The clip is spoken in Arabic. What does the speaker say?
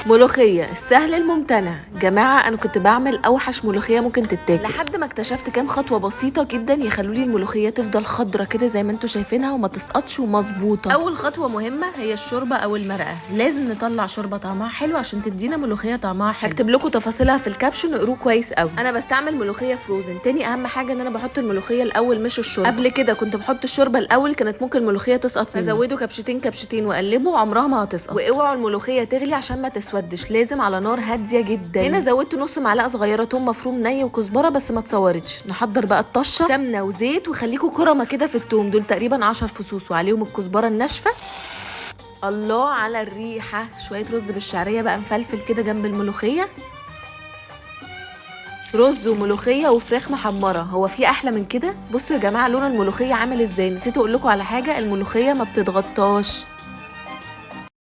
ملوخية السهل الممتنع. جماعة أنا كنت بعمل أوحش ملوخية ممكن تتاكل، لحد ما اكتشفت كام خطوة بسيطة جدا يخلولي الملوخية تفضل خضرة كده زي ما انتوا شايفينها وما تسقطش ومظبوطة. أول خطوة مهمة هي الشوربة أو المرقة، لازم نطلع شوربة طعمها حلو عشان تدينا ملوخية طعمها حلو. هكتب لكم تفاصيلها في الكابشن، اقروه كويس قوي. أنا بستعمل ملوخية فروزن. تاني أهم حاجة إن أنا بحط الملوخية الأول مش الشوربة. قبل كده كنت بحط الشوربة الأول، كانت ممكن الملوخية تسقط مني. هزوده كبشتين وأقلبه وعمرها ما هتسقط. واوعوا الملوخية تغلي عشان ما تسودش، لازم على نار هاديه جدا. هنا زودت نص معلقه صغيره توم مفروم ني وكزبره بس ما تصورتش. نحضر بقى الطشه، سمنه وزيت، وخليكوا كرمه كده في التوم. دول تقريبا 10 فصوص وعليهم الكزبره الناشفه. الله على الريحه. شويه رز بالشعريه بقى مفلفل كده جنب الملوخيه. رز وملوخيه وفراخ محمره، هو في احلى من كده؟ بصوا يا جماعه لون الملوخيه عامل ازاي. نسيت اقول لكم على حاجه، الملوخيه ما بتتغطاش.